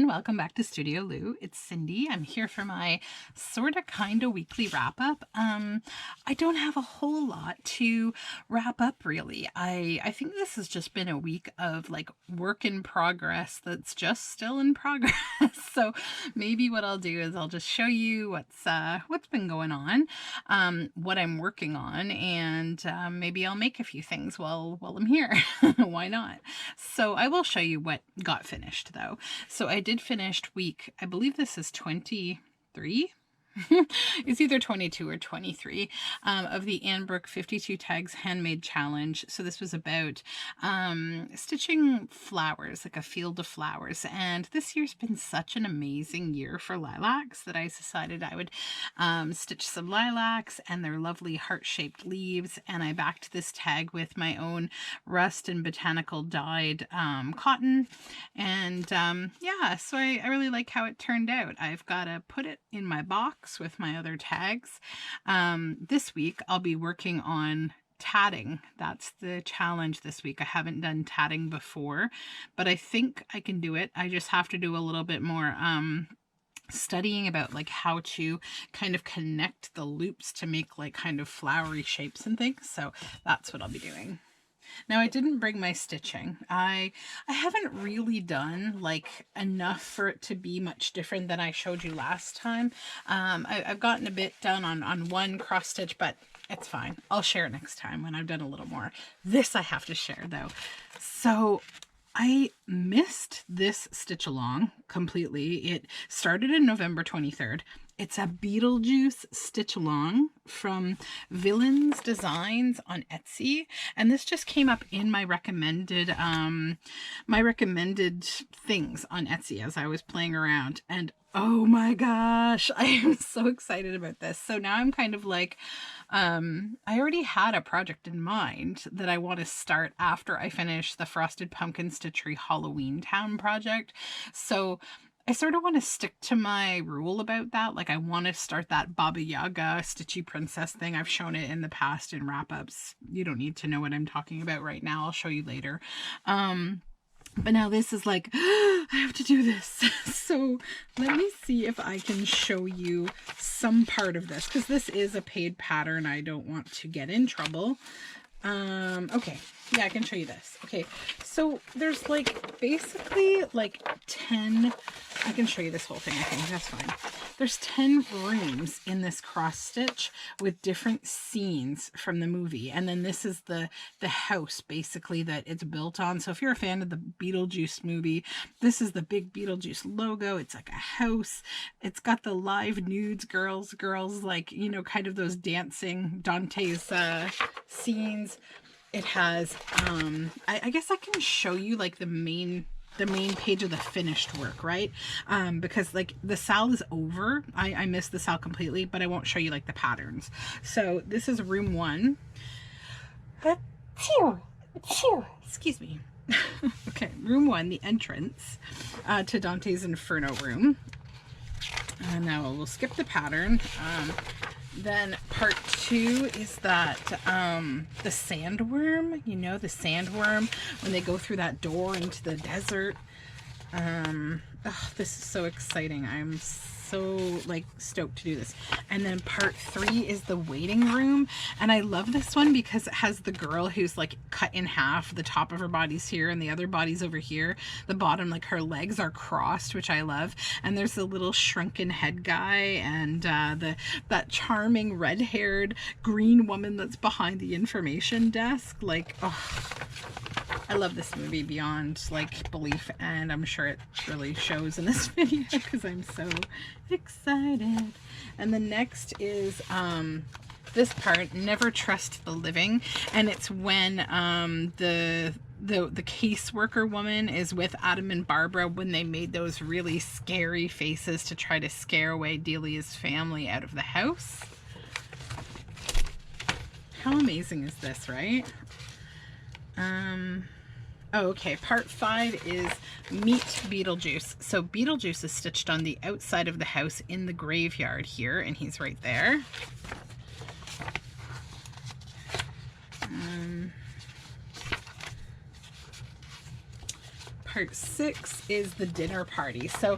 everyone, welcome back to Studioloo. It's Cindy. I'm here for my sorta kinda weekly wrap up. I don't have a whole lot to wrap up really. I think this has just been a week of like work in progress that's just still in progress. So maybe what I'll do is I'll just show you what's been going on, what I'm working on, and maybe I'll make a few things while I'm here. Why not? So I will show you what got finished though. So I did finished week, I believe this is 23. It's either 22 or 23 of the Annbrook 52 Tags Handmade Challenge. So this was about stitching flowers, like a field of flowers. And this year's been such an amazing year for lilacs that I decided I would stitch some lilacs and their lovely heart-shaped leaves. And I backed this tag with my own rust and botanical dyed cotton. And yeah, so I really like how it turned out. I've got to put it in my box with my other tags. This week I'll be working on tatting. That's the challenge this week. I haven't done tatting before, but I think I can do it. I just have to do a little bit more studying about like how to kind of connect the loops to make like kind of flowery shapes and things. So that's what I'll be doing. Now I didn't bring my stitching. I haven't really done like enough for it to be much different than I showed you last time. I've gotten a bit done on one cross stitch, but it's fine. I'll share next time when I've done a little more. This I have to share though. So I missed this stitch along completely. It started in November 23rd. It's a Beetlejuice stitch along from Villains Designs on Etsy, and this just came up in my recommended things on Etsy as I was playing around, and oh my gosh, I am so excited about this. So now I'm kind of like, I already had a project in mind that I want to start after I finish the Frosted Pumpkin Stitchery Halloween Town project. So I sort of want to stick to my rule about that. Like I want to start that Baba Yaga Stitchy Princess thing. I've shown it in the past in wrap-ups. You don't need to know what I'm talking about right now. I'll show you later. But now this is like, I have to do this. So let me see if I can show you some part of this, because this is a paid pattern. I don't want to get in trouble. Okay, yeah, I can show you this. Okay, so there's like basically like 10, I can show you this whole thing, I think, that's fine. There's 10 rooms in this cross stitch with different scenes from the movie. And then this is the house basically that it's built on. So if you're a fan of the Beetlejuice movie, this is the big Beetlejuice logo. It's like a house. It's got the live nudes, girls, like, you know, kind of those dancing Dante's scenes. It has, I guess I can show you like the main page of the finished work, right? Because like the sal is over. I missed the sal completely, but I won't show you like the patterns. So this is room 1. Excuse me. Okay, room 1, the entrance to Dante's Inferno room. And now we'll skip the pattern. Then part 2 is that the sandworm, you know, the sandworm when they go through that door into the desert. Oh, this is so exciting. I'm so like stoked to do this. And then part 3 is the waiting room, and I love this one because it has the girl who's like cut in half. The top of her body's here and the other body's over here. The bottom, like her legs are crossed, which I love. And there's a little shrunken head guy and that charming red-haired green woman that's behind the information desk. Like, oh, I love this movie beyond like belief, and I'm sure it really shows in this video because I'm so excited. And the next is this part, Never Trust the Living, and it's when the caseworker woman is with Adam and Barbara when they made those really scary faces to try to scare away Delia's family out of the house. How amazing is this, right? Oh, okay, part 5 is Meet Beetlejuice. So Beetlejuice is stitched on the outside of the house in the graveyard here, and he's right there. part 6 is the dinner party. So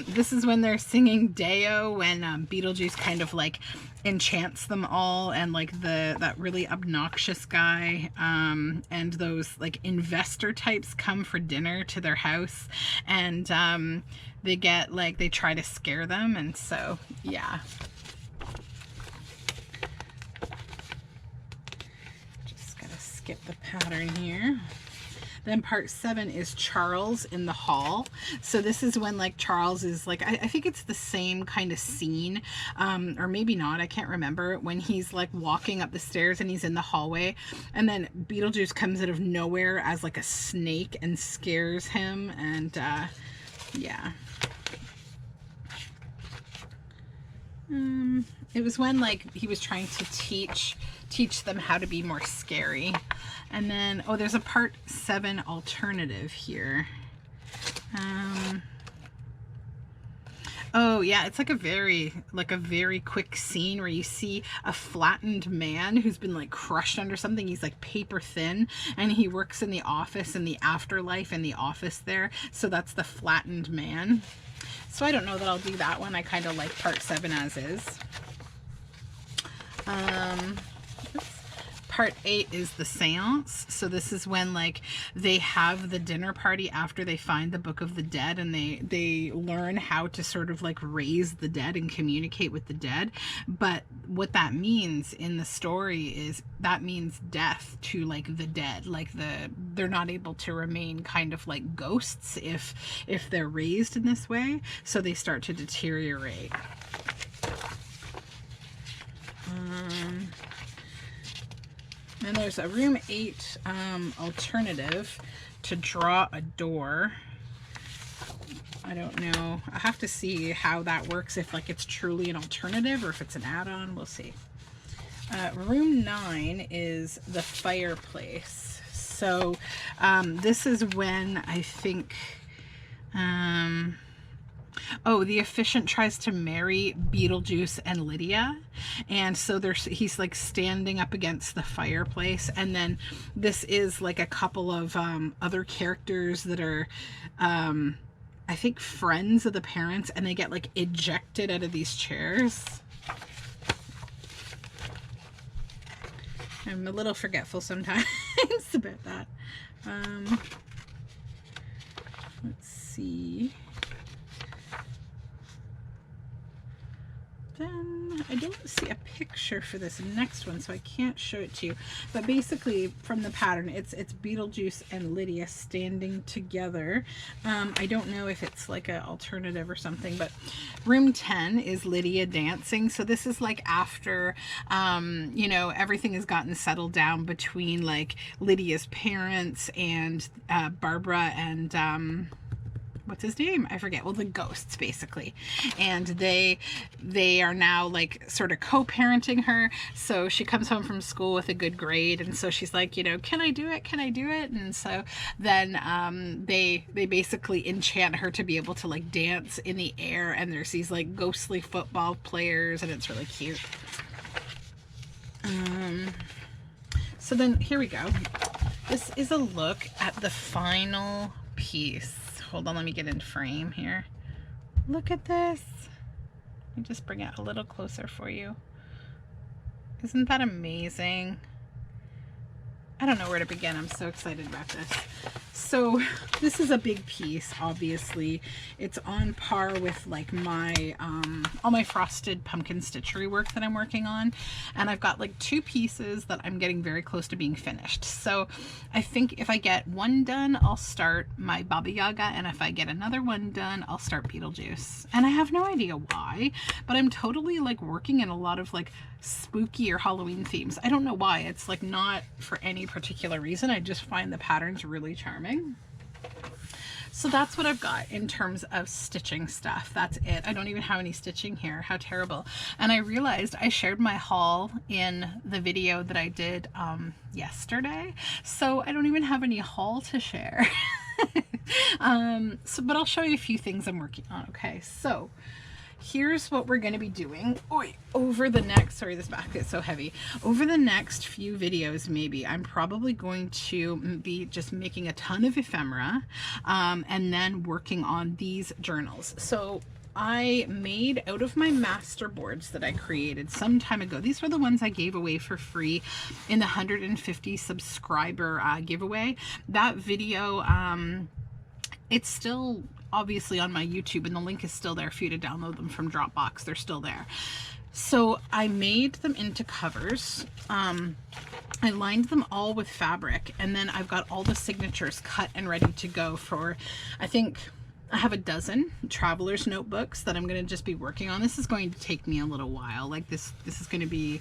this is when they're singing Deo, when Beetlejuice kind of like enchants them all, and like that really obnoxious guy and those like investor types come for dinner to their house, and they get like, they try to scare them, and so yeah. Just gotta skip the pattern here. Then part 7 is Charles in the hall. So this is when like Charles is like, I think it's the same kind of scene, or maybe not, I can't remember, when he's like walking up the stairs and he's in the hallway, and then Beetlejuice comes out of nowhere as like a snake and scares him, and yeah. It was when like he was trying to teach them how to be more scary. And then, oh, there's a part 7 alternative here. Oh yeah, it's like a very quick scene where you see a flattened man who's been like crushed under something. He's like paper thin, and he works in the office, in the afterlife, in the office there. So that's the flattened man. So I don't know that I'll do that one. I kind of like part 7 as is. Part 8 is the seance. So this is when like they have the dinner party after they find the Book of the Dead, and they learn how to sort of like raise the dead and communicate with the dead. But what that means in the story is that means death to like the dead, like they're not able to remain kind of like ghosts if they're raised in this way, so they start to deteriorate. And there's a room 8 alternative to draw a door. I don't know. I have to see how that works, if like it's truly an alternative or if it's an add-on. We'll see. Room 9 is the fireplace. So this is when I think oh, the efficient tries to marry Beetlejuice and Lydia, and so he's like standing up against the fireplace, and then this is like a couple of other characters that are I think friends of the parents, and they get like ejected out of these chairs. I'm a little forgetful sometimes about that. Let's see. Then I don't see a picture for this next one, so I can't show it to you. But basically, from the pattern, it's Beetlejuice and Lydia standing together. I don't know if it's like an alternative or something, but room 10 is Lydia dancing. So this is like after, you know, everything has gotten settled down between like Lydia's parents and Barbara and what's his name? I forget. Well, the ghosts basically. And they are now like sort of co-parenting her. So she comes home from school with a good grade. And so she's like, you know, can I do it? Can I do it? And so then they basically enchant her to be able to like dance in the air. And there's these like ghostly football players, and it's really cute. So then here we go. This is a look at the final piece. Hold on, let me get in frame here. Look at this. Let me just bring it a little closer for you. Isn't that amazing? I don't know where to begin. I'm so excited about this. So this is a big piece, obviously. It's on par with like my all my frosted pumpkin stitchery work that I'm working on. And I've got like 2 pieces that I'm getting very close to being finished. So I think if I get one done, I'll start my Baba Yaga. And if I get another one done, I'll start Beetlejuice. And I have no idea why, but I'm totally like working in a lot of like spooky or Halloween themes. I don't know why. It's like not for any particular reason. I just find the patterns really charming. So that's what I've got in terms of stitching stuff. That's it. I don't even have any stitching here. How terrible. And I realized I shared my haul in the video that I did yesterday. So I don't even have any haul to share. But I'll show you a few things I'm working on. Okay, so here's what we're going to be doing over the next, sorry, this basket is so heavy, over the next few videos. Maybe I'm probably going to be just making a ton of ephemera, and then working on these journals. So I made out of my master boards that I created some time ago. These were the ones I gave away for free in the 150 subscriber giveaway. That video, it's still obviously on my YouTube, and the link is still there for you to download them from Dropbox. They're still there. So I made them into covers. I lined them all with fabric, and then I've got all the signatures cut and ready to go for, I think I have a dozen traveler's notebooks that I'm going to just be working on. This is going to take me a little while. Like this is going to be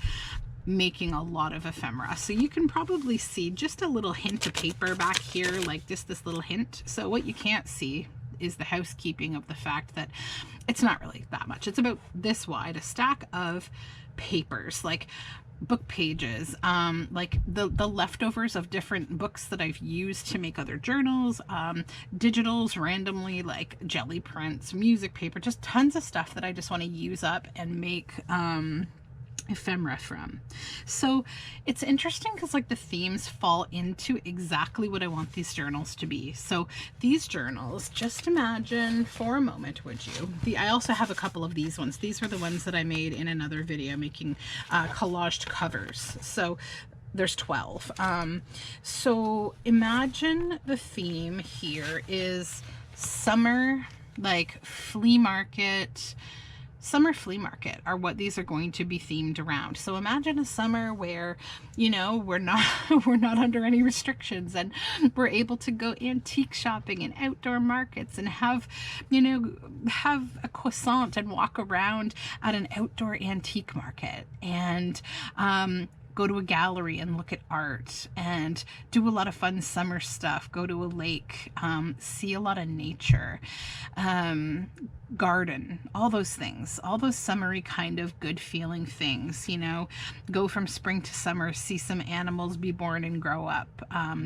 making a lot of ephemera. So you can probably see just a little hint of paper back here, like just this little hint. So what you can't see is the housekeeping of the fact that it's not really that much. It's about this wide, a stack of papers, like book pages, like the leftovers of different books that I've used to make other journals, digitals randomly, like jelly prints, music paper, just tons of stuff that I just want to use up and make ephemera from. So it's interesting because like the themes fall into exactly what I want these journals to be. So these journals, just imagine for a moment, would you? I also have a couple of these ones. These were the ones that I made in another video making collaged covers. So there's 12. So imagine the theme here is summer, like flea market. Summer flea market are what these are going to be themed around. So imagine a summer where, you know, we're not under any restrictions, and we're able to go antique shopping and outdoor markets and have, you know, have a croissant and walk around at an outdoor antique market, and go to a gallery and look at art and do a lot of fun summer stuff, go to a lake, see a lot of nature, garden, all those things, all those summery kind of good feeling things, you know, go from spring to summer, see some animals be born and grow up,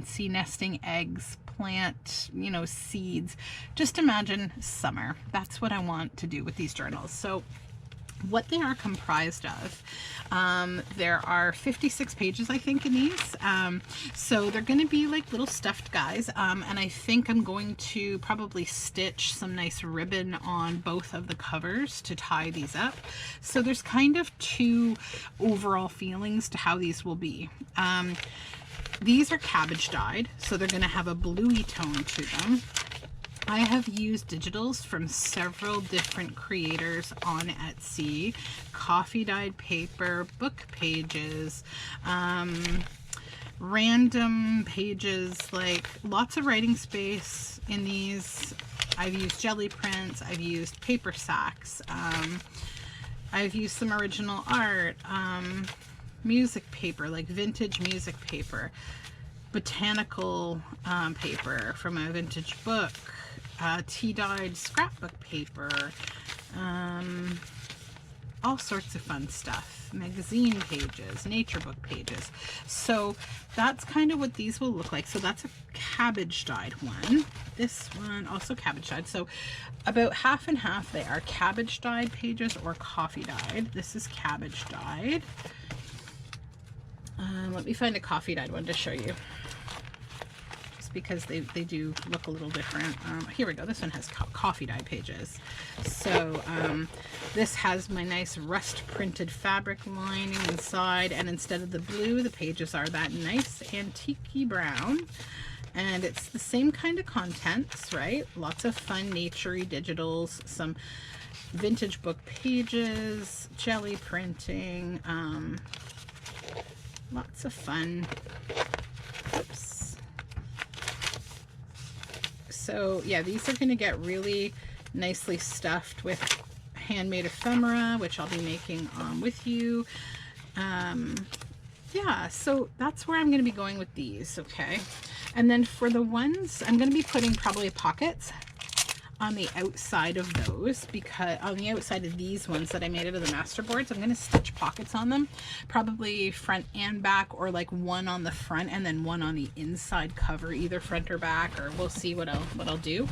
see nesting eggs, plant, you know, seeds. Just imagine summer. That's what I want to do with these journals. So what they are comprised of, there are 56 pages, I think, in these. So they're going to be like little stuffed guys. And I think I'm going to probably stitch some nice ribbon on both of the covers to tie these up. So there's kind of two overall feelings to how these will be. These are cabbage dyed, so they're going to have a bluey tone to them. I have used digitals from several different creators on Etsy, coffee dyed paper, book pages, random pages, like lots of writing space in these. I've used jelly prints, I've used paper sacks, I've used some original art, music paper, like vintage music paper, botanical paper from a vintage book, tea-dyed scrapbook paper, all sorts of fun stuff, magazine pages, nature book pages. So that's kind of what these will look like. So that's a cabbage dyed one. This one also cabbage dyed. So about half and half, they are cabbage dyed pages or coffee dyed. This is cabbage dyed. Let me find a coffee dyed one to show you, because they do look a little different. Here we go. This one has coffee dye pages. So this has my nice rust printed fabric lining inside, and instead of the blue, the pages are that nice antique-y brown. And it's the same kind of contents, right? Lots of fun naturey digitals, some vintage book pages, jelly printing, lots of fun. Oops. So yeah, these are going to get really nicely stuffed with handmade ephemera, which I'll be making with you. Yeah, so that's where I'm going to be going with these, okay? And then for the ones, I'm going to be putting probably pockets on the outside of those, because on the outside of these ones that I made out of the master boards, I'm going to stitch pockets on them, probably front and back, or like one on the front and then one on the inside cover, either front or back, or we'll see what I'll do.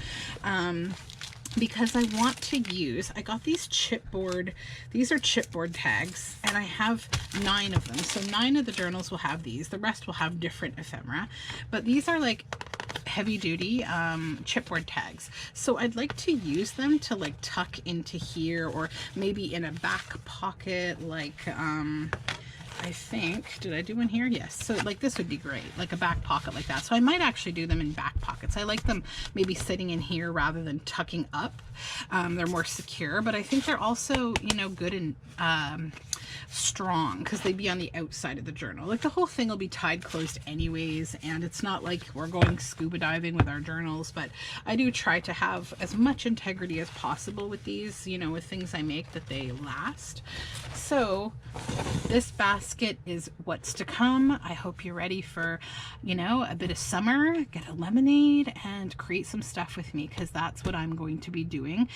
because I want to use, I got these chipboard, these are chipboard tags, and I have 9 of them. So 9 of the journals will have these. The rest will have different ephemera, but these are like heavy duty chipboard tags. So I'd like to use them to like tuck into here, or maybe in a back pocket, like I think, did I do one here? Yes. So like this would be great, like a back pocket like that. So I might actually do them in back pockets. I like them maybe sitting in here rather than tucking up. They're more secure, but I think they're also, you know, good and strong because they'd be on the outside of the journal. Like the whole thing will be tied closed anyways, and it's not like we're going scuba diving with our journals, but I do try to have as much integrity as possible with these, you know, with things I make, that they last. So this basket is what's to come. I hope you're ready for, you know, a bit of summer, get a lemonade and create some stuff with me, because that's what I'm going to be doing.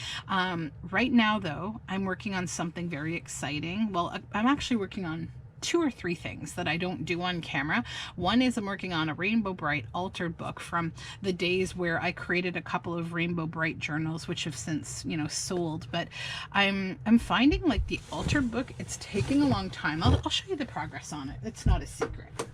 Right now though, I'm working on something very exciting. Well, I'm actually working on 2 or 3 things that I don't do on camera. One is I'm working on a Rainbow Bright altered book from the days where I created a couple of Rainbow Bright journals, which have since, you know, sold. But I'm finding like the altered book, it's taking a long time. I'll show you the progress on it. It's not a secret.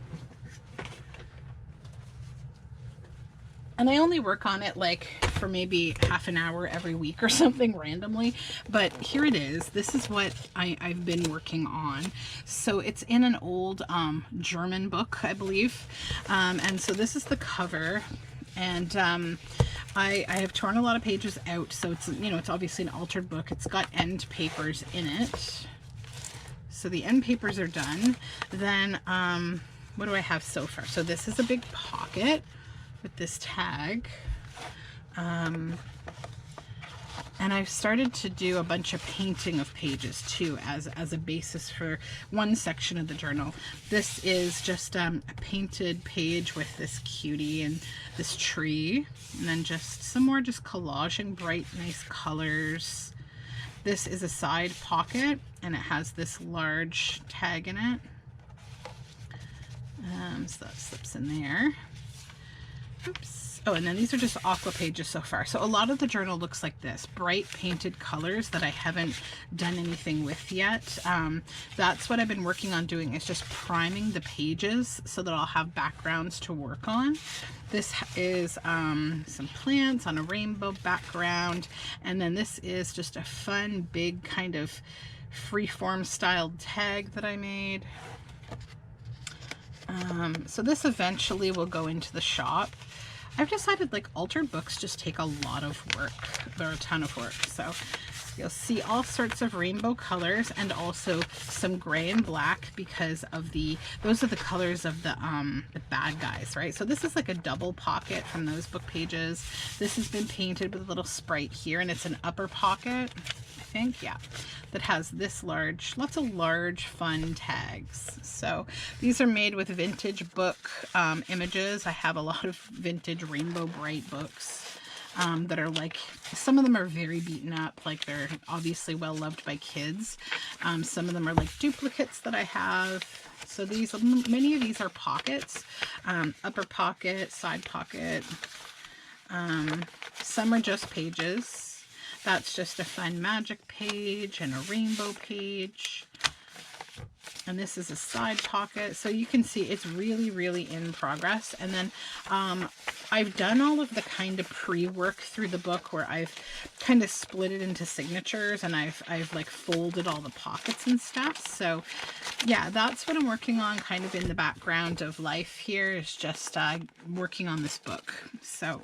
And I only work on it like for maybe half an hour every week or something randomly. But here it is. This is what I've been working on. So it's in an old German book, I believe. And so this is the cover. And I have torn a lot of pages out. So it's, you know, it's obviously an altered book. It's got end papers in it. So the end papers are done. Then what do I have so far? So this is a big pocket with this tag, and I've started to do a bunch of painting of pages too as a basis for one section of the journal. This is just a painted page with this cutie and this tree, and then just some more just collaging bright nice colors. This is a side pocket and it has this large tag in it, so that slips in there. Oops. Oh, and then these are just aqua pages so far. So a lot of the journal looks like this, bright painted colors that I haven't done anything with yet. That's what I've been working on doing, is just priming the pages so that I'll have backgrounds to work on. This is some plants on a rainbow background. And then this is just a fun, big kind of freeform styled tag that I made. So this eventually will go into the shop. I've decided like altered books just take a lot of work. They're a ton of work. So you'll see all sorts of rainbow colors and also some gray and black, because of those are the colors of the bad guys, right? So this is like a double pocket from those book pages. This has been painted with a little sprite here, and it's an upper pocket, I think, yeah, that has this large, lots of large fun tags. So these are made with vintage book images. I have a lot of vintage Rainbow Bright books that are like, some of them are very beaten up, like they're obviously well loved by kids. Some of them are like duplicates that I have. So these, many of these are pockets, upper pocket, side pocket. Some are just pages. That's just a fun magic page and a rainbow page. And this is a side pocket. So you can see it's really, really in progress. And then I've done all of the kind of pre-work through the book where I've kind of split it into signatures, and I've like folded all the pockets and stuff. So yeah, that's what I'm working on kind of in the background of life here, is just working on this book. So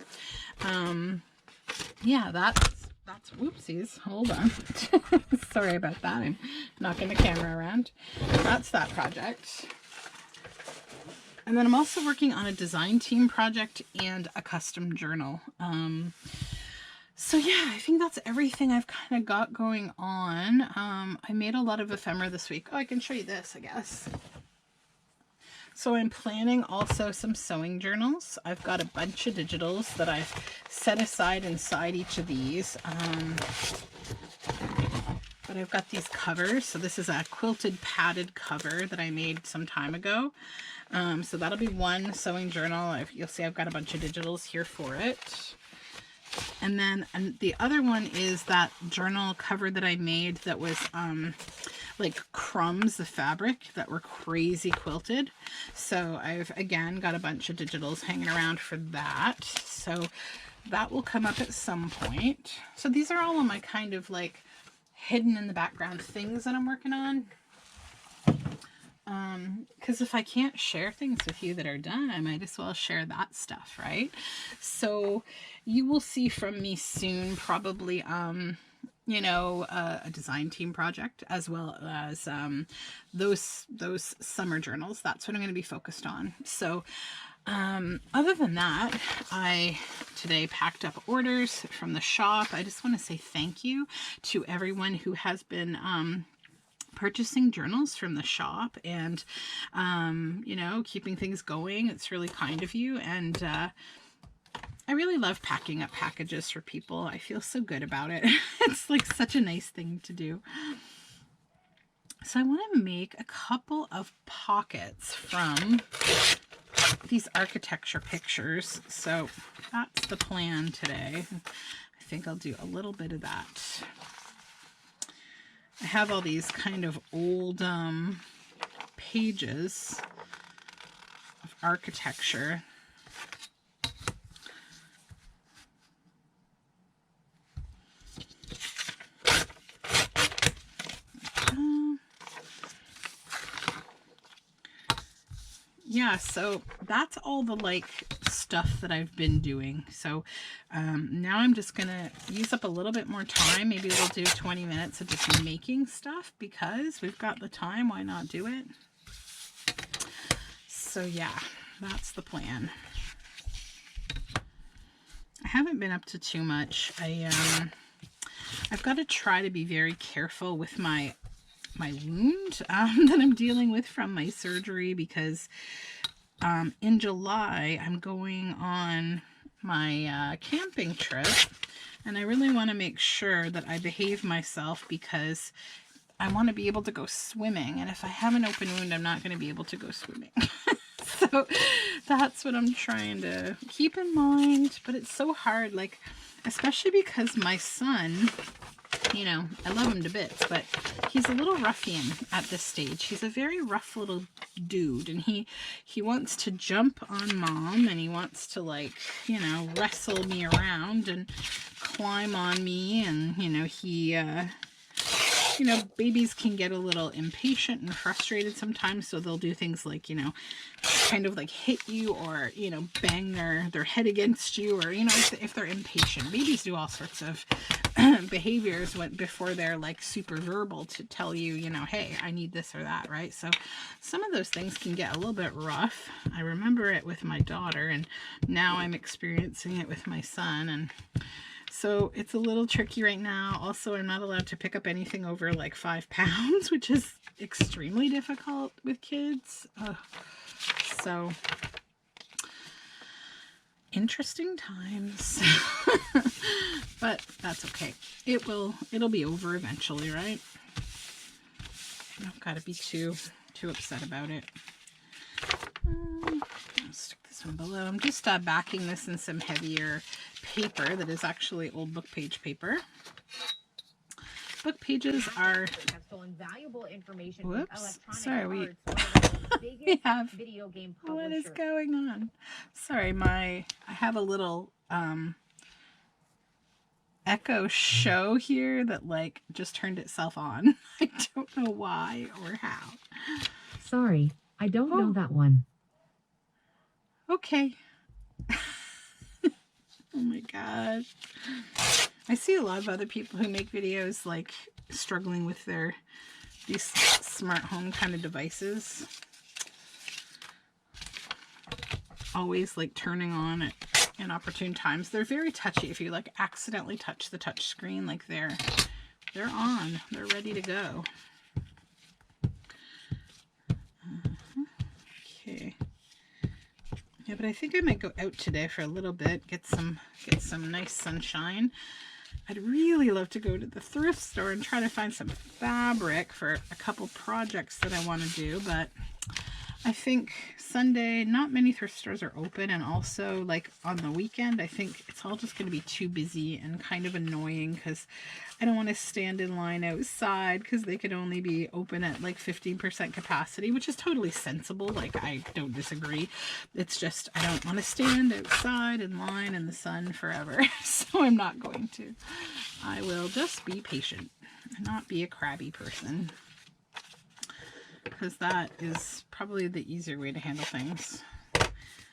yeah, that's whoopsies, hold on. Sorry about that, I'm knocking the camera around. That's that project. And then I'm also working on a design team project and a custom journal. So yeah, I think that's everything I've kind of got going on. I made a lot of ephemera this week. Oh, I can show you this, I guess. So I'm planning also some sewing journals. I've got a bunch of digitals that I've set aside inside each of these. But I've got these covers. So this is a quilted padded cover that I made some time ago. So that'll be one sewing journal. You'll see I've got a bunch of digitals here for it. And then the other one is that journal cover that I made that was like crumbs of fabric that were crazy quilted. So I've again got a bunch of digitals hanging around for that. So that will come up at some point. So these are all of my kind of like hidden in the background things that I'm working on. Because if I can't share things with you that are done, I might as well share that stuff, right? So you will see from me soon probably, you know, a design team project, as well as those summer journals. That's what I'm going to be focused on. So other than that, I today packed up orders from the shop. I just want to say thank you to everyone who has been purchasing journals from the shop and, you know, keeping things going. It's really kind of you. And I really love packing up packages for people. I feel so good about it. It's like such a nice thing to do. So I want to make a couple of pockets from these architecture pictures. So that's the plan today. I think I'll do a little bit of that. I have all these kind of old pages of architecture. Yeah, so that's all the like stuff that I've been doing. So now I'm just gonna use up a little bit more time. Maybe we'll do 20 minutes of just making stuff because we've got the time. Why not do it? So yeah, that's the plan. I haven't been up to too much. I've got to try to be very careful with my wound that I'm dealing with from my surgery, because in July I'm going on my camping trip, and I really want to make sure that I behave myself because I want to be able to go swimming, and if I have an open wound I'm not going to be able to go swimming. So that's what I'm trying to keep in mind, but it's so hard, like especially because my son, you know, I love him to bits, but he's a little ruffian at this stage. He's a very rough little dude, and he wants to jump on mom, and he wants to, like, you know, wrestle me around and climb on me, and, you know, he, you know, babies can get a little impatient and frustrated sometimes, so they'll do things like, you know, kind of like hit you, or, you know, bang their head against you, or, you know, if they're impatient. Babies do all sorts of behaviors before they're like super verbal to tell you, you know, hey, I need this or that, right? So some of those things can get a little bit rough. I remember it with my daughter, and now I'm experiencing it with my son, and so it's a little tricky right now. Also, I'm not allowed to pick up anything over like 5 pounds, which is extremely difficult with kids. So interesting times. But that's okay. It'll be over eventually, right? I don't gotta be too upset about it. I'll stick this one below. I'm just backing this in some heavier paper that is actually old book page paper. Book pages are stolen valuable information. Whoops, sorry, we have video game publisher. What is going on? Sorry, I have a little echo show here that like just turned itself on. I don't know why or how. Sorry, I don't know that one. Okay. Oh my god. I see a lot of other people who make videos like struggling with these smart home kind of devices. Always like turning on at inopportune times. They're very touchy. If you like accidentally touch the touch screen, like they're on. They're ready to go. Okay. Yeah, but I think I might go out today for a little bit, get some nice sunshine. I'd really love to go to the thrift store and try to find some fabric for a couple projects that I want to do, but I think Sunday, not many thrift stores are open, and also like on the weekend, I think it's all just going to be too busy and kind of annoying because I don't want to stand in line outside because they could only be open at like 15% capacity, which is totally sensible. Like, I don't disagree. It's just I don't want to stand outside in line in the sun forever, so I'm not going to. I will just be patient and not be a crabby person, because that is probably the easier way to handle things.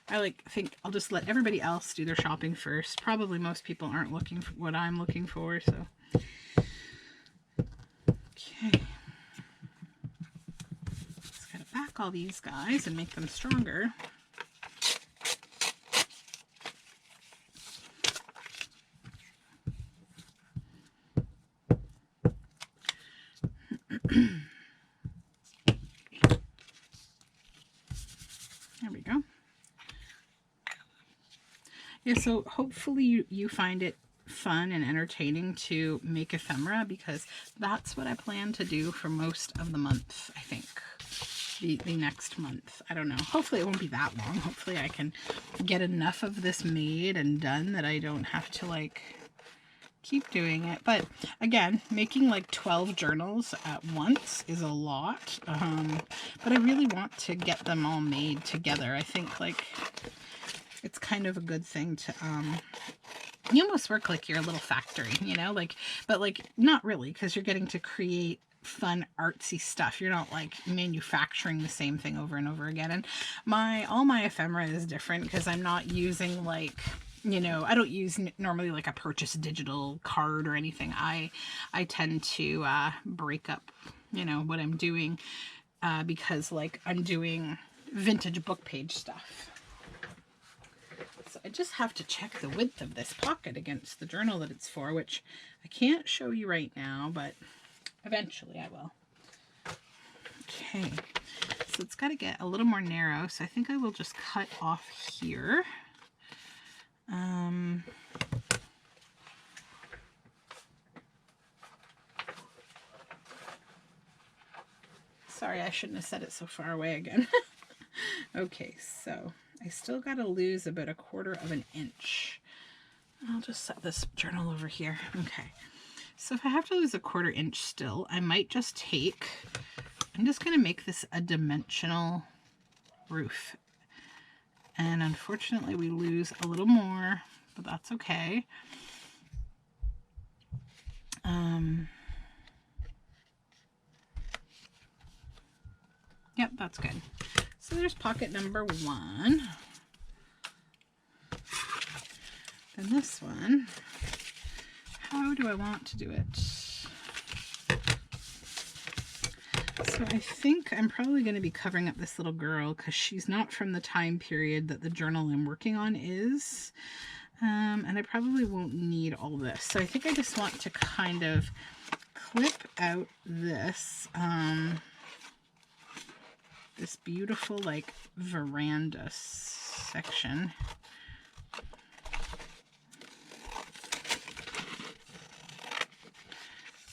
I think I'll just let everybody else do their shopping first. Probably most people aren't looking for what I'm looking for, so. Okay. Just gotta back all these guys and make them stronger. There we go. Yeah, so hopefully you find it fun and entertaining to make ephemera, because that's what I plan to do for most of the month, I think. The next month. I don't know. Hopefully it won't be that long. Hopefully I can get enough of this made and done that I don't have to like keep doing it. But again, making like 12 journals at once is a lot. But I really want to get them all made together. I think like it's kind of a good thing to you almost work like you're a little factory, you know, like, but like not really, because you're getting to create fun artsy stuff. You're not like manufacturing the same thing over and over again. And all my ephemera is different because I'm not using like, you know, I don't use normally like a purchase digital card or anything. I tend to break up, you know, what I'm doing because like I'm doing vintage book page stuff. So I just have to check the width of this pocket against the journal that it's for, which I can't show you right now, but eventually I will. Okay, so it's got to get a little more narrow, so I think I will just cut off here. Sorry, I shouldn't have said it so far away again. Okay, so I still got to lose about 1/4 of an inch. I'll just set this journal over here. Okay, so if I have to lose 1/4 inch still, I might just take, I'm just going to make this a dimensional roof. And unfortunately we lose a little more, but that's okay. Yep, that's good. So there's pocket number 1. Then this one, how do I want to do it? So I think I'm probably going to be covering up this little girl because she's not from the time period that the journal I'm working on is. And I probably won't need all this. So I think I just want to kind of clip out this, this beautiful like veranda section.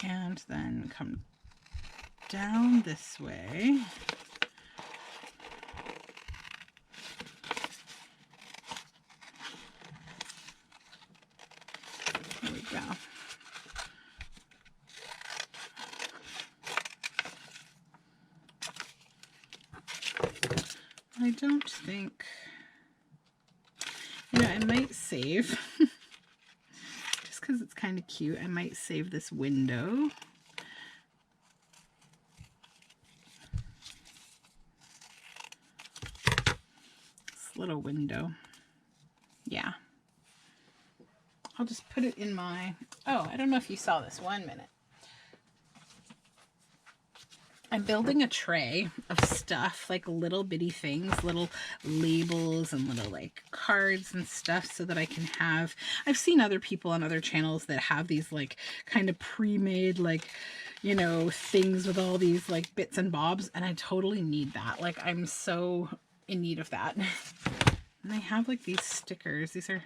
And then come down this way. There we go. I don't think, you know, I might save, just because it's kind of cute, I might save this window. This little window. Yeah. I'll just put it in my, oh, I don't know if you saw this. 1 minute. I'm building a tray of stuff, like little bitty things, little labels and little like cards and stuff, so that I can have, I've seen other people on other channels that have these like kind of pre-made like, you know, things with all these like bits and bobs, and I totally need that. Like, I'm so in need of that. And they have like these stickers. These are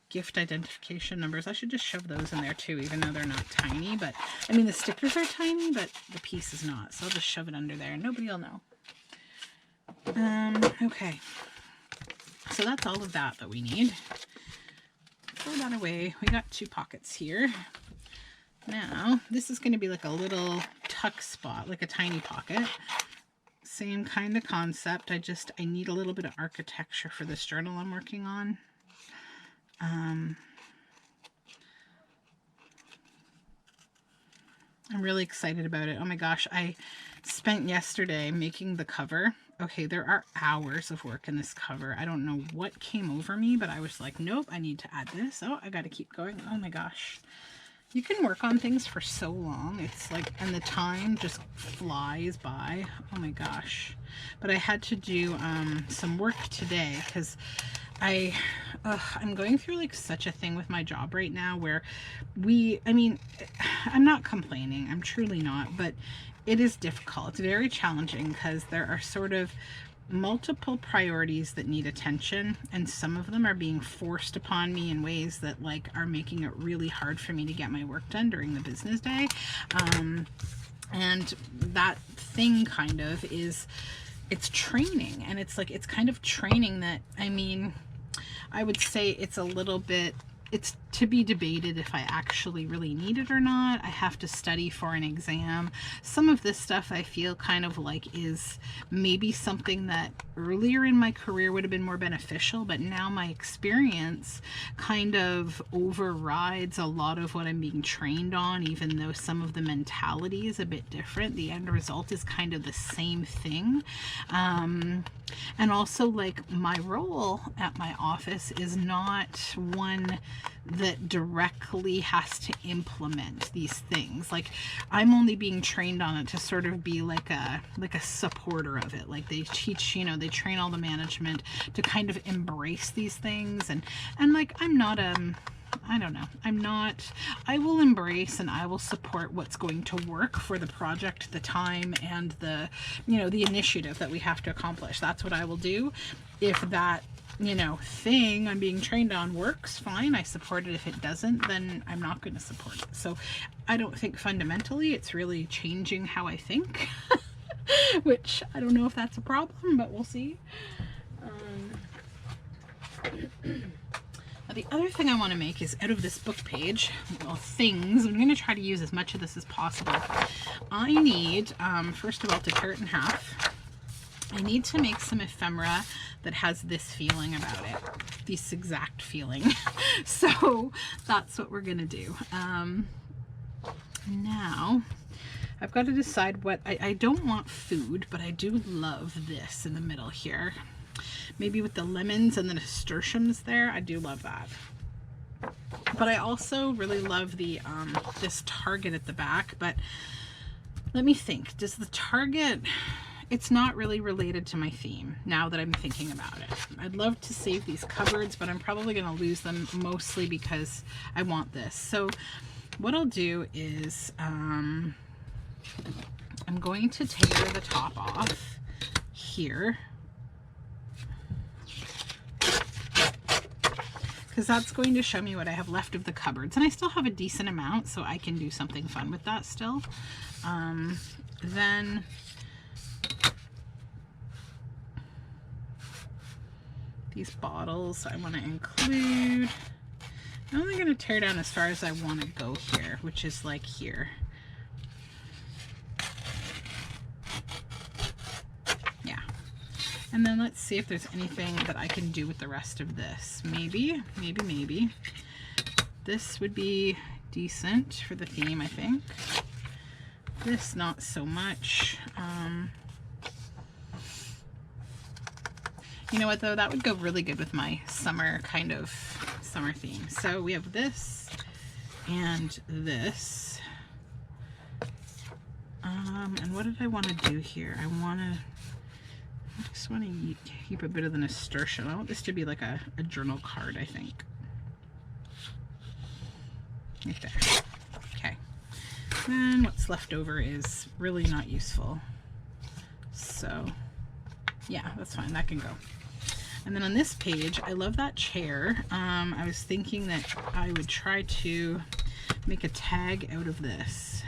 gift identification numbers. I should just shove those in there too, even though they're not tiny. But I mean, the stickers are tiny, but the piece is not. So I'll just shove it under there and nobody will know. Okay. So that's all of that we need. Throw that away. We got 2 pockets here. Now, this is going to be like a little tuck spot, like a tiny pocket. Same kind of concept. I need a little bit of architecture for this journal I'm working on. I'm really excited about it. Oh my gosh, I spent yesterday making the cover. Okay, there are hours of work in this cover. I don't know what came over me, but I was like, nope, I need to add this. Oh, I got to keep going. Oh my gosh. You can work on things for so long. It's like, and the time just flies by. Oh my gosh. But I had to do some work today because I'm going through like such a thing with my job right now where I'm not complaining. I'm truly not, but it is difficult. It's very challenging because there are sort of multiple priorities that need attention, and some of them are being forced upon me in ways that like are making it really hard for me to get my work done during the business day. And that thing kind of is, it's training, and it's like, it's kind of training that, I would say it's a little bit, it's to be debated if I actually really need it or not. I have to study for an exam. Some of this stuff I feel kind of like is maybe something that earlier in my career would have been more beneficial, but now my experience kind of overrides a lot of what I'm being trained on, even though some of the mentality is a bit different. The end result is kind of the same thing. And also, like, my role at my office is not one that directly has to implement these things. Like, I'm only being trained on it to sort of be like a supporter of it. Like, they teach, you know, they train all the management to kind of embrace these things. And like, I'm not I will embrace and I will support what's going to work for the project, the time, and the, you know, the initiative that we have to accomplish. That's what I will do. If that, you know, thing I'm being trained on works, fine, I support it. If it doesn't, then I'm not going to support it. So I don't think fundamentally it's really changing how I think, which I don't know if that's a problem, but we'll see. Now the other thing I want to make is, out of this book page, well, things, I'm going to try to use as much of this as possible. I need, first of all, to tear it in half. I need to make some ephemera that has this feeling about it, this exact feeling. So that's what we're going to do. Now I've got to decide what, I don't want food, but I do love this in the middle here. Maybe with the lemons and the nasturtiums there, I do love that. But I also really love the this target at the back. But let me think, does the target, it's not really related to my theme now that I'm thinking about it. I'd love to save these cupboards, but I'm probably going to lose them mostly because I want this. So what I'll do is I'm going to tear the top off here, because that's going to show me what I have left of the cupboards. And I still have a decent amount, so I can do something fun with that still. Then these bottles I want to include. I'm only going to tear down as far as I want to go here, which is like here. Yeah. And then let's see if there's anything that I can do with the rest of this. Maybe. This would be decent for the theme, I think. This, not so much. You know what though? That would go really good with my summer theme. So we have this and this. And what did I want to do here? I just want to keep a bit of the nasturtium. I want this to be like a journal card, I think. Right there. Okay. Then what's left over is really not useful. So yeah, that's fine. That can go. And then on this page, I love that chair. I was thinking that I would try to make a tag out of this.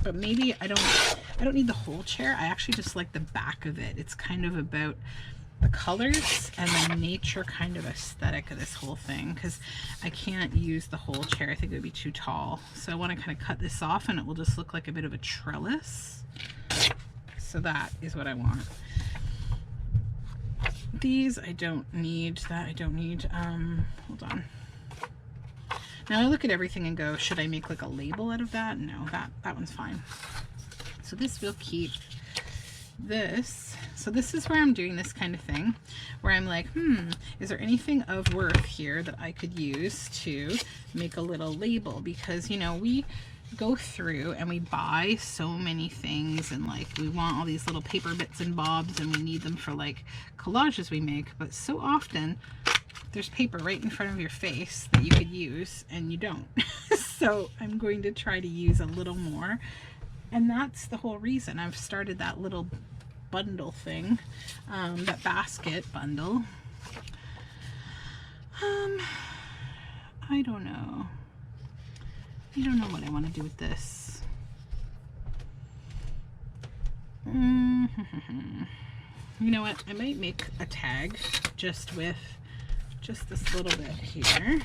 But maybe I I don't need the whole chair. I actually just like the back of it. It's kind of about the colors and the nature kind of aesthetic of this whole thing, because I can't use the whole chair. I think it would be too tall. So I want to kind of cut this off and it will just look like a bit of a trellis. So that is what I want. These I don't need. That I don't need. Hold on. Now I look at everything and go, should I make like a label out of that? No, that one's fine. So this will keep. This, so this is where I'm doing this kind of thing where I'm like, is there anything of worth here that I could use to make a little label? Because, you know, we go through and we buy so many things, and like we want all these little paper bits and bobs, and we need them for like collages we make, but so often there's paper right in front of your face that you could use and you don't. So I'm going to try to use a little more. And that's the whole reason I've started that little bundle thing, that basket bundle. I don't know. I don't know what I want to do with this. You know what? I might make a tag just with just this little bit here.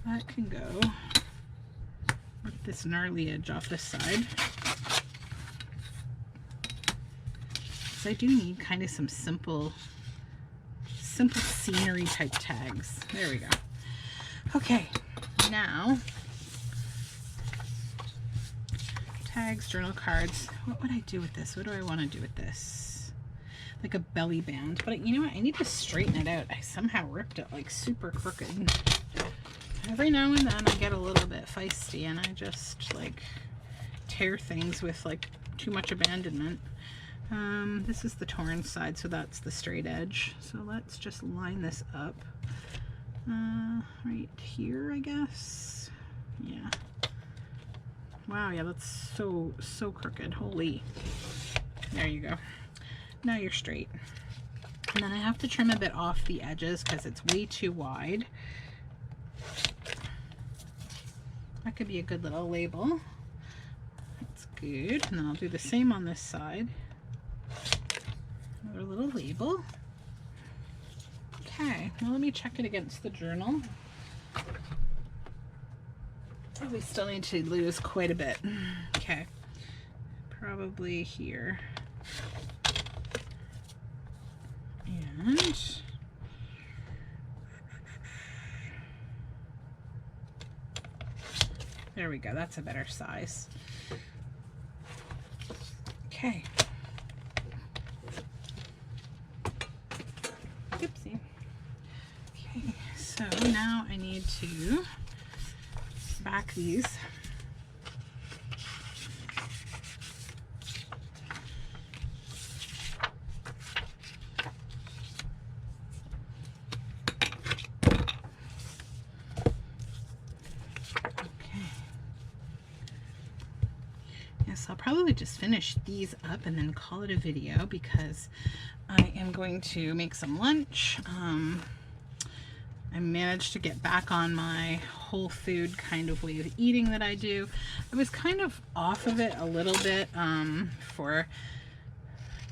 That can go. With this gnarly edge off this side. So I do need kind of some simple scenery type tags. There we go. Okay, now tags, journal cards. What would I do with this? What do I want to do with this? Like a belly band. But you know what? I need to straighten it out. I somehow ripped it like super crooked. Every now and then I get a little bit feisty and I just like tear things with like too much abandonment. This is the torn side, so that's the straight edge. So let's just line this up right here, I guess. Yeah. Wow, yeah, that's so crooked. Holy. There you go. Now you're straight. And then I have to trim a bit off the edges because it's way too wide. That could be a good little label. That's good. And then I'll do the same on this side. Another little label. Okay, now let me check it against the journal. Oh, we still need to lose quite a bit. Okay, probably here. And there we go, that's a better size. Okay. Oopsie. Okay, so now I need to back these. I'll probably just finish these up and then call it a video because I am going to make some lunch. I managed to get back on my whole food kind of way of eating that I do. I was kind of off of it a little bit for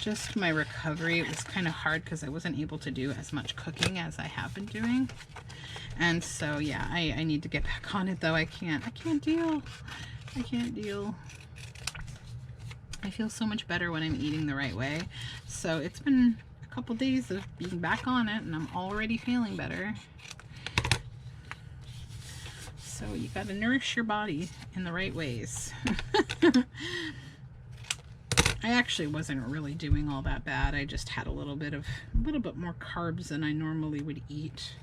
just my recovery. It was kind of hard because I wasn't able to do as much cooking as I have been doing. And so yeah, I need to get back on it though. I can't deal. I can't deal. I feel so much better when I'm eating the right way. So it's been a couple days of being back on it and I'm already feeling better. So you got to nourish your body in the right ways. I actually wasn't really doing all that bad. I just had a little bit more carbs than I normally would eat.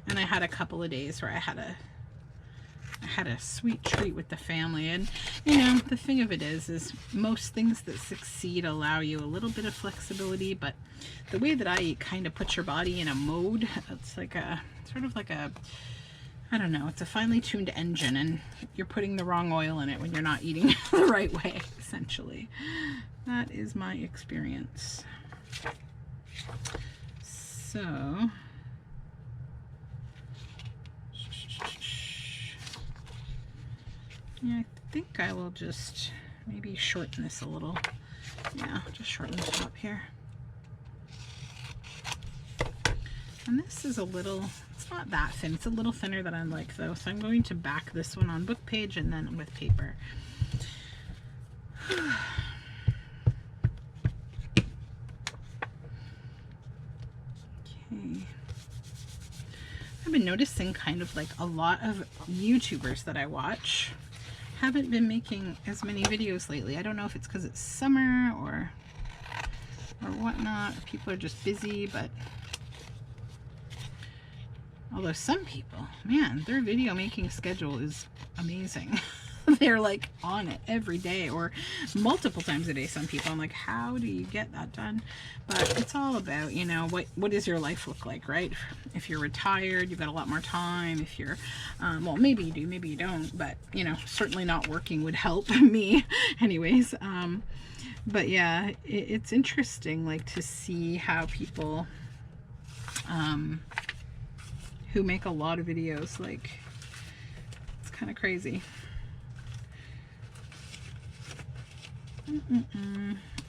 And I had a couple of days where I had a sweet treat with the family. And you know, the thing of it is most things that succeed allow you a little bit of flexibility, but the way that I eat kind of puts your body in a mode. It's like a sort of like a, I don't know, it's a finely tuned engine and you're putting the wrong oil in it when you're not eating the right way, essentially. That is my experience. So yeah, I think I will just maybe shorten this a little. Yeah, just shorten the top here. And this is a little, it's not that thin, it's a little thinner than I like though, so I'm going to back this one on book page and then with paper. Okay. I've been noticing kind of like a lot of YouTubers that I watch haven't been making as many videos lately. I don't know if it's because it's summer or whatnot. People are just busy, but although some people, man, their video making schedule is amazing. They're like on it every day or multiple times a day. Some people, I'm like, how do you get that done? But it's all about, you know, what does your life look like, right? If you're retired, you've got a lot more time. If you're, well, maybe you do, maybe you don't, but you know, certainly not working would help me anyways. But yeah, it's interesting, like to see how people, who make a lot of videos, like it's kind of crazy.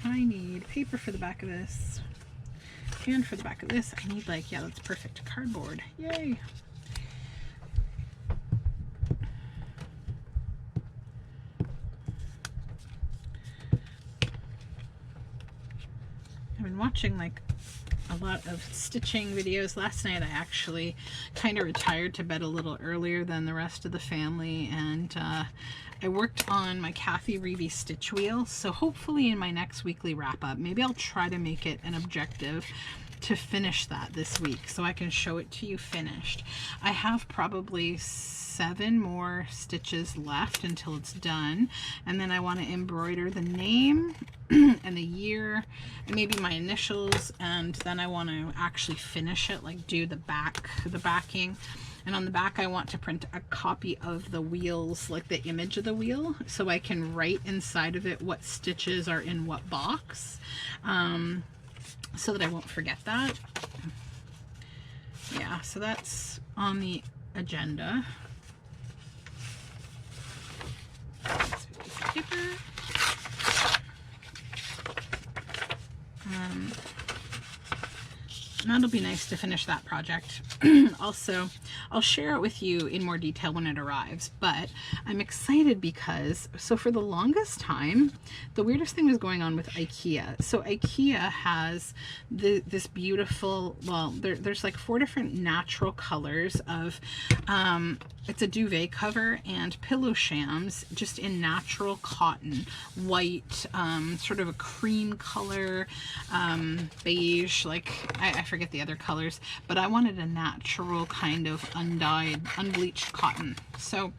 I need paper for the back of this and for the back of this I need, like, yeah, that's perfect, cardboard. Yay. I've been watching like a lot of stitching videos. Last night I actually kind of retired to bed a little earlier than the rest of the family, and I worked on my Kathy Reevy stitch wheel, so hopefully in my next weekly wrap up, maybe I'll try to make it an objective to finish that this week so I can show it to you finished. I have probably 7 more stitches left until it's done, and then I want to embroider the name and the year and maybe my initials, and then I want to actually finish it, like do the backing. And on the back I want to print a copy of the wheels, like the image of the wheel, so I can write inside of it what stitches are in what box, so that I won't forget that. Yeah, so that's on the agenda. This piece of paper. That'll be nice to finish that project. Also, I'll share it with you in more detail when it arrives, but I'm excited because, so for the longest time, the weirdest thing was going on with IKEA. So IKEA has this beautiful, well, there's like 4 different natural colors of, it's a duvet cover and pillow shams just in natural cotton, white, sort of a cream color, beige, like I forget the other colors, but I wanted a natural kind of undyed, unbleached cotton. So,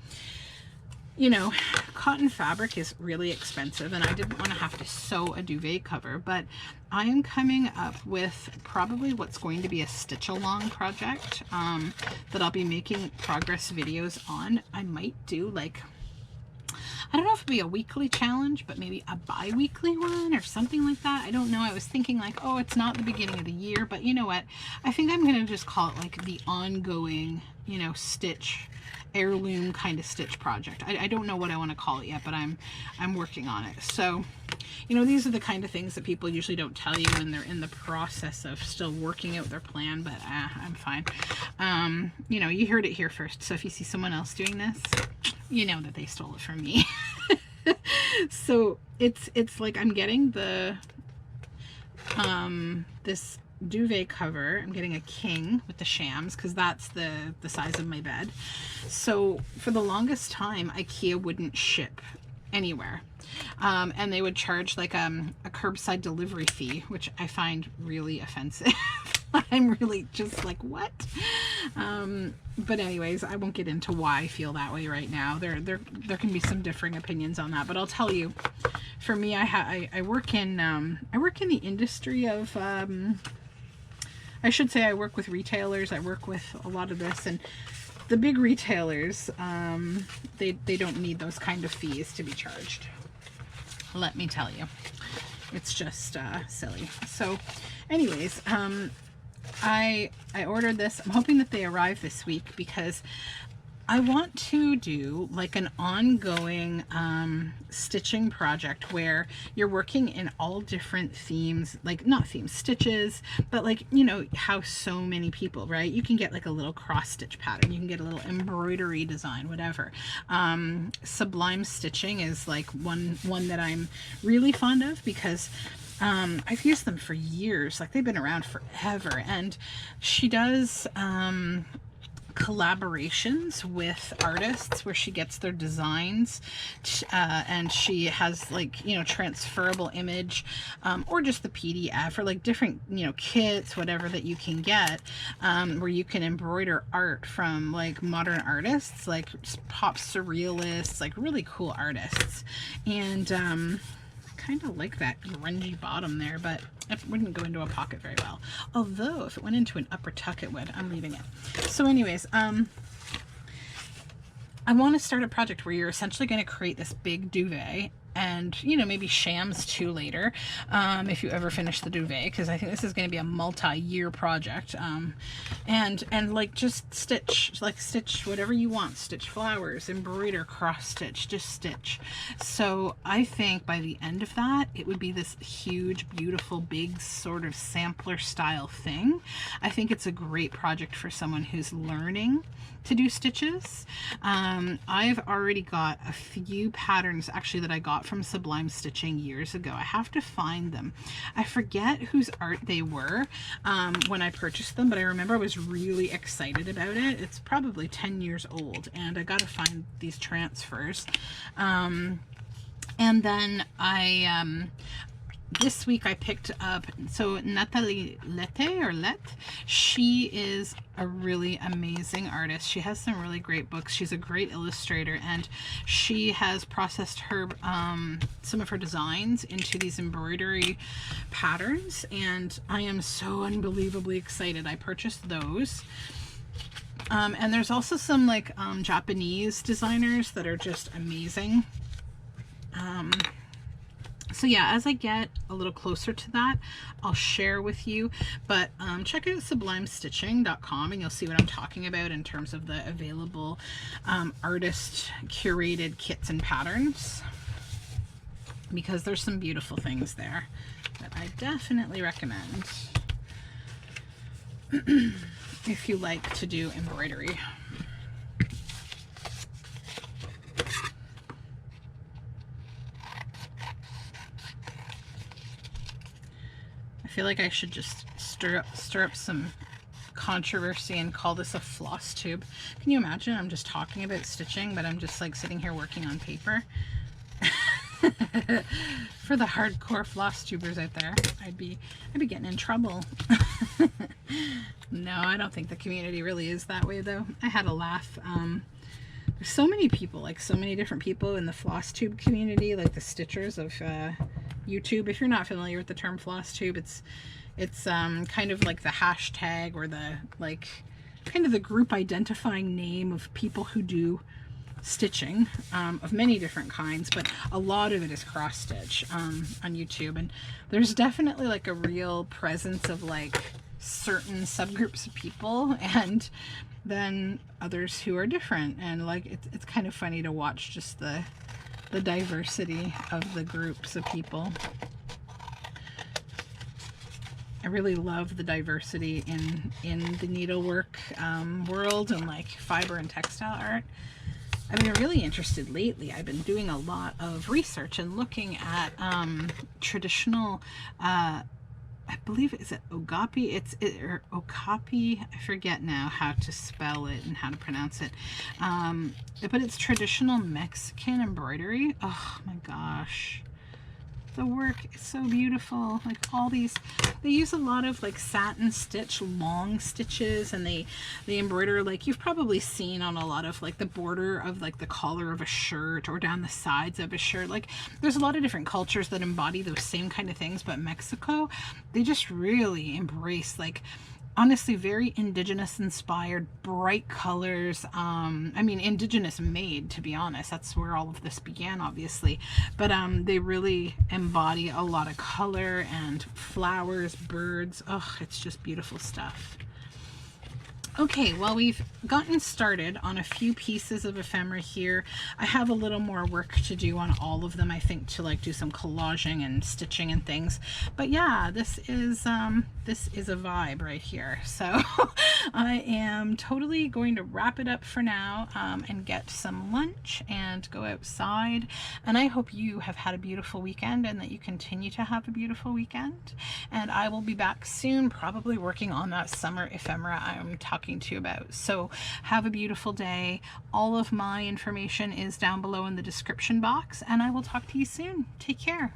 you know, cotton fabric is really expensive, and I didn't want to have to sew a duvet cover, but I am coming up with probably what's going to be a stitch along project that I'll be making progress videos on. I might do like, I don't know if it'd be a weekly challenge, but maybe a bi-weekly one or something like that. I don't know. I was thinking like, oh, it's not the beginning of the year, but you know what? I think I'm going to just call it like the ongoing, you know, stitch, heirloom kind of stitch project. I don't know what I want to call it yet, but I'm working on it. So, you know, these are the kind of things that people usually don't tell you when they're in the process of still working out their plan, but I'm fine. You know, you heard it here first. So if you see someone else doing this, you know that they stole it from me. So it's like I'm getting the this duvet cover. I'm getting a king with the shams because that's the size of my bed. So for the longest time, IKEA wouldn't ship anywhere, and they would charge like a curbside delivery fee, which I find really offensive. I'm really just like, what? But anyways, I won't get into why I feel that way right now. There can be some differing opinions on that, but I'll tell you, for me, I work in the industry of, I should say I work with retailers. I work with a lot of this, and the big retailers, they don't need those kind of fees to be charged. Let me tell you, it's just silly. So anyways, I ordered this. I'm hoping that they arrive this week because I want to do like an ongoing stitching project where you're working in all different themes, like not themes, stitches, but like, you know, how so many people, right? You can get like a little cross stitch pattern, you can get a little embroidery design, whatever. Sublime stitching is like one that I'm really fond of because I've used them for years, like they've been around forever. And she does collaborations with artists where she gets their designs and she has like, you know, transferable image or just the PDF or like different, you know, kits, whatever that you can get where you can embroider art from like modern artists, like pop surrealists, like really cool artists. And kind of like that grungy bottom there, but it wouldn't go into a pocket very well. Although if it went into an upper tuck, it would. I'm leaving it. So anyways, I want to start a project where you're essentially going to create this big duvet and, you know, maybe shams too later if you ever finish the duvet, because I think this is going to be a multi-year project. And like just stitch whatever you want, stitch flowers, embroider, cross stitch, just stitch. So I think by the end of that, it would be this huge, beautiful, big sort of sampler style thing. I think it's a great project for someone who's learning to do stitches. I've already got a few patterns actually that I got from Sublime Stitching years ago. I have to find them. I forget whose art they were when I purchased them, but I remember I was really excited about it. It's probably 10 years old, and I got to find these transfers. And then this week I picked up, so Nathalie Let, she is a really amazing artist. She has some really great books. She's a great illustrator, and she has processed her some of her designs into these embroidery patterns, and I am so unbelievably excited. I purchased those. And there's also some like Japanese designers that are just amazing. So yeah, as I get a little closer to that, I'll share with you, but check out sublimestitching.com and you'll see what I'm talking about in terms of the available artist curated kits and patterns, because there's some beautiful things there that I definitely recommend if you like to do embroidery. I feel like I should just stir up some controversy and call this a floss tube. Can you imagine? I'm just talking about stitching, but I'm just like sitting here working on paper. For the hardcore floss tubers out there, I'd be getting in trouble. No, I don't think the community really is that way though. I had a laugh. There's so many people, like so many different people in the floss tube community, like the stitchers of YouTube. If you're not familiar with the term floss tube, it's kind of like the hashtag or the like kind of the group identifying name of people who do stitching of many different kinds, but a lot of it is cross stitch on YouTube. And there's definitely like a real presence of like certain subgroups of people and then others who are different, and like it's kind of funny to watch just the diversity of the groups of people. I really love the diversity in the needlework world and like fiber and textile art. I've been really interested lately. I've been doing a lot of research and looking at traditional I believe, is it Ogapi? Or Okapi? I forget now how to spell it and how to pronounce it. But it's traditional Mexican embroidery. Oh my gosh. The work is so beautiful. Like all these, they use a lot of like satin stitch, long stitches, and they embroider, like you've probably seen on a lot of like the border of like the collar of a shirt or down the sides of a shirt. Like there's a lot of different cultures that embody those same kind of things, but Mexico, they just really embrace like honestly very indigenous inspired bright colors. I mean indigenous made, to be honest. That's where all of this began, obviously, but they really embody a lot of color and flowers, birds. Oh, it's just beautiful stuff. Okay, well, we've gotten started on a few pieces of ephemera here. I have a little more work to do on all of them, I think, to like do some collaging and stitching and things. But yeah, this is a vibe right here. So I am totally going to wrap it up for now, and get some lunch and go outside. And I hope you have had a beautiful weekend and that you continue to have a beautiful weekend. And I will be back soon, probably working on that summer ephemera I'm talking to you about. So have a beautiful day. All of my information is down below in the description box, and I will talk to you soon. Take care.